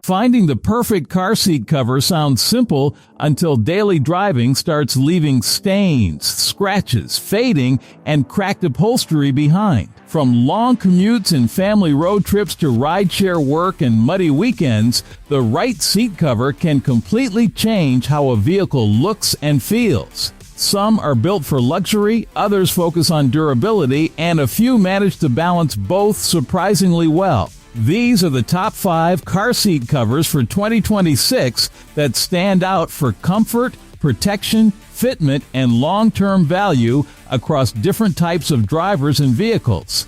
Finding the perfect car seat cover sounds simple until daily driving starts leaving stains, scratches, fading, and cracked upholstery behind. From long commutes and family road trips to rideshare work and muddy weekends, the right seat cover can completely change how a vehicle looks and feels. Some are built for luxury, others focus on durability, and a few manage to balance both surprisingly well. These are the top 5 car seat covers for 2026 that stand out for comfort, protection, fitment, and long-term value across different types of drivers and vehicles.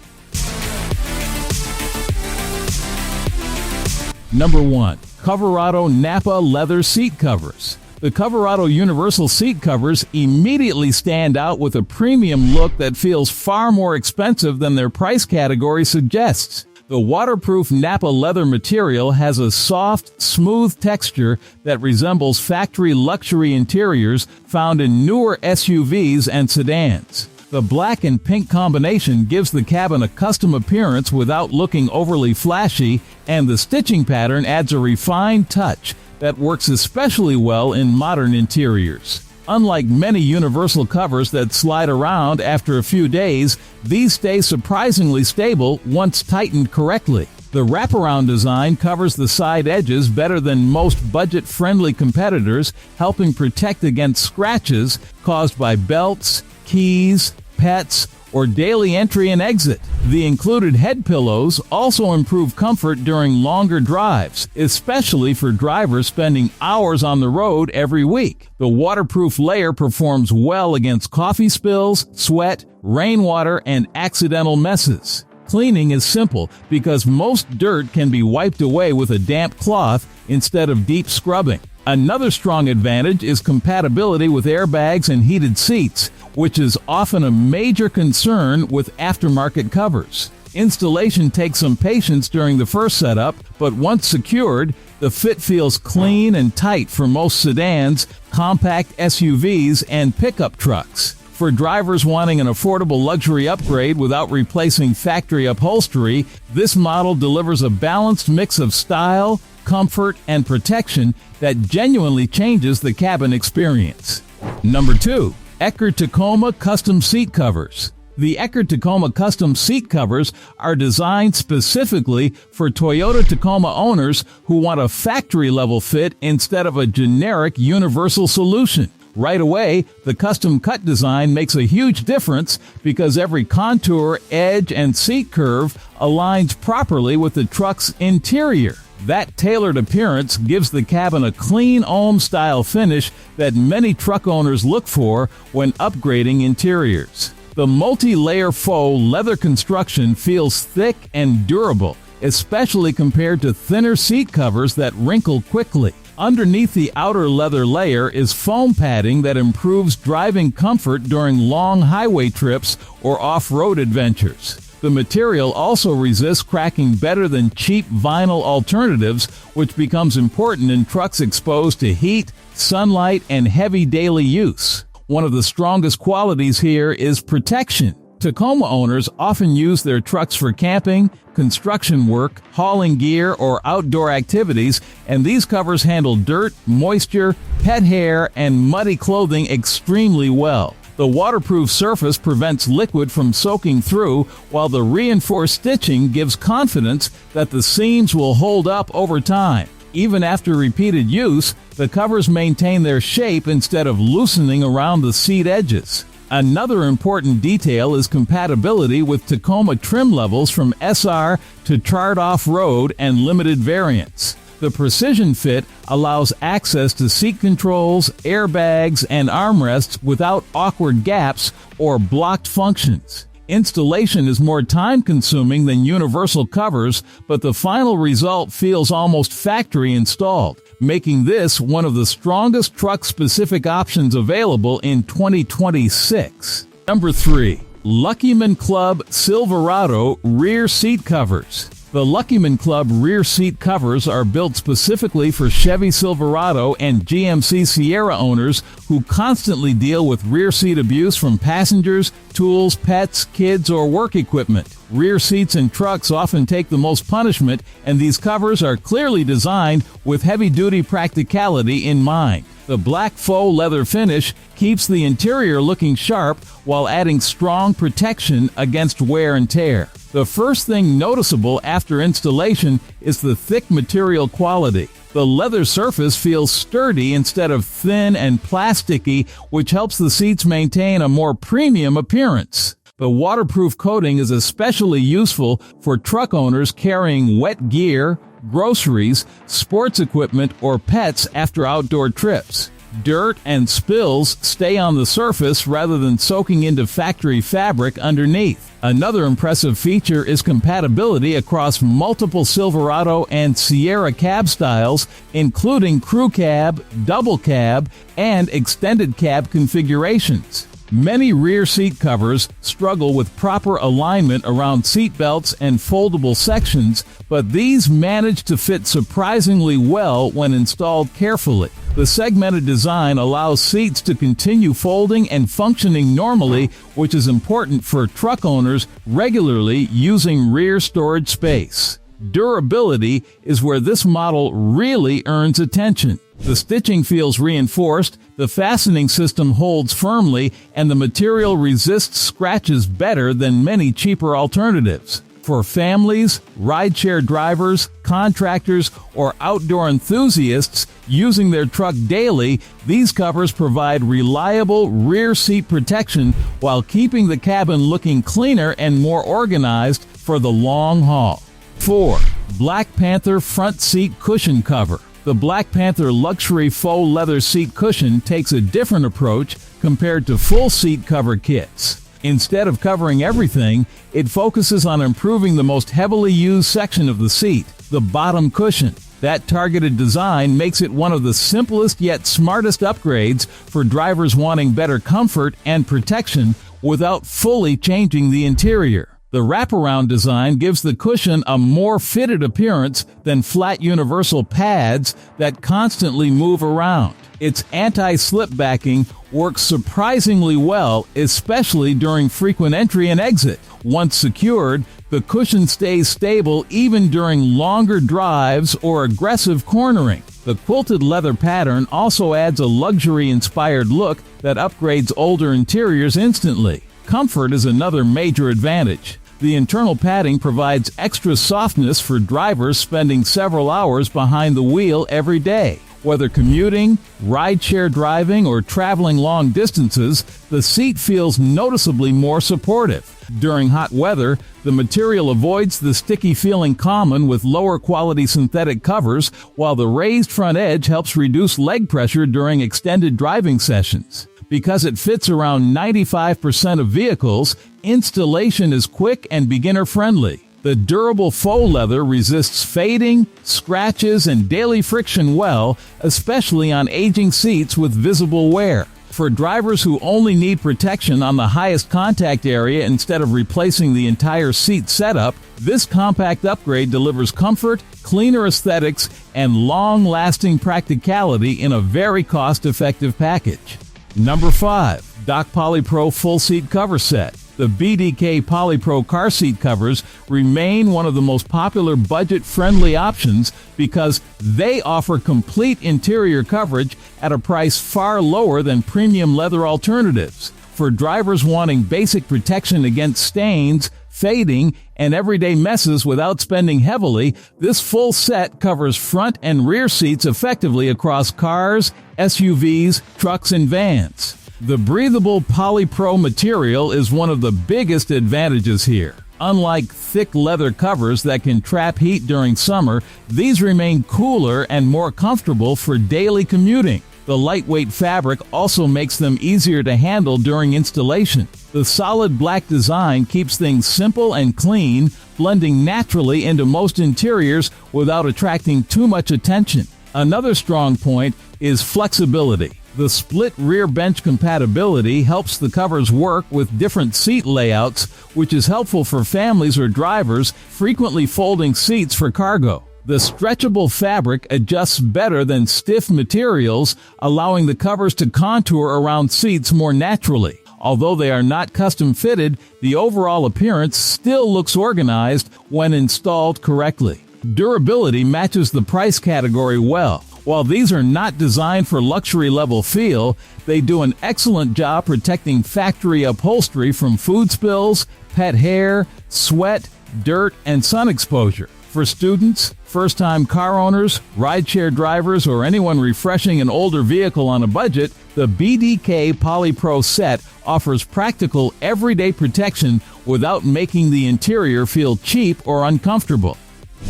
Number 1. Coverado Nappa Leather Seat Covers. The Coverado Universal Seat Covers immediately stand out with a premium look that feels far more expensive than their price category suggests. The waterproof Nappa leather material has a soft, smooth texture that resembles factory luxury interiors found in newer SUVs and sedans. The black and pink combination gives the cabin a custom appearance without looking overly flashy, and the stitching pattern adds a refined touch that works especially well in modern interiors. Unlike many universal covers that slide around after a few days, these stay surprisingly stable once tightened correctly. The wraparound design covers the side edges better than most budget-friendly competitors, helping protect against scratches caused by belts, keys, pets, or daily entry and exit. The included head pillows also improve comfort during longer drives, especially for drivers spending hours on the road every week. The waterproof layer performs well against coffee spills, sweat, rainwater, and accidental messes. Cleaning is simple because most dirt can be wiped away with a damp cloth instead of deep scrubbing. Another strong advantage is compatibility with airbags and heated seats, which is often a major concern with aftermarket covers. Installation takes some patience during the first setup, but once secured, the fit feels clean and tight for most sedans, compact SUVs, and pickup trucks. For drivers wanting an affordable luxury upgrade without replacing factory upholstery, this model delivers a balanced mix of style, comfort, and protection that genuinely changes the cabin experience. Number 2. Eckerd Tacoma Custom Seat Covers. The Eckerd Tacoma Custom Seat Covers are designed specifically for Toyota Tacoma owners who want a factory-level fit instead of a generic universal solution. Right away, the custom cut design makes a huge difference because every contour, edge, and seat curve aligns properly with the truck's interior. That tailored appearance gives the cabin a clean Ohm-style finish that many truck owners look for when upgrading interiors. The multi-layer faux leather construction feels thick and durable, especially compared to thinner seat covers that wrinkle quickly. Underneath the outer leather layer is foam padding that improves driving comfort during long highway trips or off-road adventures. The material also resists cracking better than cheap vinyl alternatives, which becomes important in trucks exposed to heat, sunlight, and heavy daily use. One of the strongest qualities here is protection. Tacoma owners often use their trucks for camping, construction work, hauling gear, or outdoor activities, and these covers handle dirt, moisture, pet hair, and muddy clothing extremely well. The waterproof surface prevents liquid from soaking through, while the reinforced stitching gives confidence that the seams will hold up over time. Even after repeated use, the covers maintain their shape instead of loosening around the seat edges. Another important detail is compatibility with Tacoma trim levels from SR to Chart Off-Road and limited variants. The precision fit allows access to seat controls, airbags, and armrests without awkward gaps or blocked functions. Installation is more time-consuming than universal covers, but the final result feels almost factory installed, making this one of the strongest truck-specific options available in 2026. Number 3. Luckyman Club Silverado Rear Seat Covers. The Luckyman Club rear seat covers are built specifically for Chevy Silverado and GMC Sierra owners who constantly deal with rear seat abuse from passengers, tools, pets, kids, or work equipment. Rear seats in trucks often take the most punishment, and these covers are clearly designed with heavy-duty practicality in mind. The black faux leather finish keeps the interior looking sharp while adding strong protection against wear and tear. The first thing noticeable after installation is the thick material quality. The leather surface feels sturdy instead of thin and plasticky, which helps the seats maintain a more premium appearance. The waterproof coating is especially useful for truck owners carrying wet gear, groceries, sports equipment, or pets after outdoor trips. Dirt and spills stay on the surface rather than soaking into factory fabric underneath. Another impressive feature is compatibility across multiple Silverado and Sierra cab styles, including crew cab, double cab, and extended cab configurations. Many rear seat covers struggle with proper alignment around seat belts and foldable sections, but these manage to fit surprisingly well when installed carefully. The segmented design allows seats to continue folding and functioning normally, which is important for truck owners regularly using rear storage space. Durability is where this model really earns attention. The stitching feels reinforced, the fastening system holds firmly, and the material resists scratches better than many cheaper alternatives. For families, rideshare drivers, contractors, or outdoor enthusiasts using their truck daily, these covers provide reliable rear seat protection while keeping the cabin looking cleaner and more organized for the long haul. 4. Black Panther front seat cushion cover. The Black Panther luxury faux leather seat cushion takes a different approach compared to full seat cover kits. Instead of covering everything, it focuses on improving the most heavily used section of the seat, the bottom cushion. That targeted design makes it one of the simplest yet smartest upgrades for drivers wanting better comfort and protection without fully changing the interior. The wraparound design gives the cushion a more fitted appearance than flat universal pads that constantly move around. Its anti-slip backing works surprisingly well, especially during frequent entry and exit. Once secured, the cushion stays stable even during longer drives or aggressive cornering. The quilted leather pattern also adds a luxury-inspired look that upgrades older interiors instantly. Comfort is another major advantage. The internal padding provides extra softness for drivers spending several hours behind the wheel every day. Whether commuting, rideshare driving, or traveling long distances, the seat feels noticeably more supportive. During hot weather, the material avoids the sticky feeling common with lower quality synthetic covers, while the raised front edge helps reduce leg pressure during extended driving sessions. Because it fits around 95% of vehicles, installation is quick and beginner-friendly. The durable faux leather resists fading, scratches, and daily friction well, especially on aging seats with visible wear. For drivers who only need protection on the highest contact area instead of replacing the entire seat setup, this compact upgrade delivers comfort, cleaner aesthetics, and long-lasting practicality in a very cost-effective package. Number 5. Doc PolyPro Full Seat Cover Set. The BDK PolyPro car seat covers remain one of the most popular budget-friendly options because they offer complete interior coverage at a price far lower than premium leather alternatives. For drivers wanting basic protection against stains, fading, and everyday messes without spending heavily, this full set covers front and rear seats effectively across cars, SUVs, trucks, and vans. The breathable PolyPro material is one of the biggest advantages here. Unlike thick leather covers that can trap heat during summer, these remain cooler and more comfortable for daily commuting. The lightweight fabric also makes them easier to handle during installation. The solid black design keeps things simple and clean, blending naturally into most interiors without attracting too much attention. Another strong point is flexibility. The split rear bench compatibility helps the covers work with different seat layouts, which is helpful for families or drivers frequently folding seats for cargo. The stretchable fabric adjusts better than stiff materials, allowing the covers to contour around seats more naturally. Although they are not custom fitted, the overall appearance still looks organized when installed correctly. Durability matches the price category well. While these are not designed for luxury level feel, they do an excellent job protecting factory upholstery from food spills, pet hair, sweat, dirt, and sun exposure. For students, first-time car owners, rideshare drivers, or anyone refreshing an older vehicle on a budget, the BDK PolyPro set offers practical everyday protection without making the interior feel cheap or uncomfortable.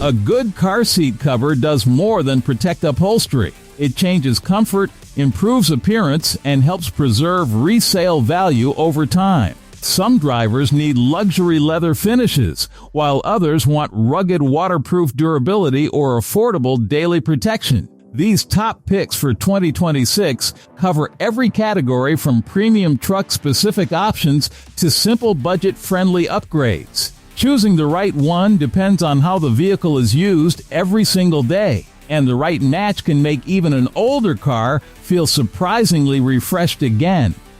A good car seat cover does more than protect upholstery. It changes comfort, improves appearance, and helps preserve resale value over time. Some drivers need luxury leather finishes, while others want rugged waterproof durability or affordable daily protection. These top picks for 2026 cover every category from premium truck-specific options to simple budget-friendly upgrades. Choosing the right one depends on how the vehicle is used every single day, and the right match can make even an older car feel surprisingly refreshed again.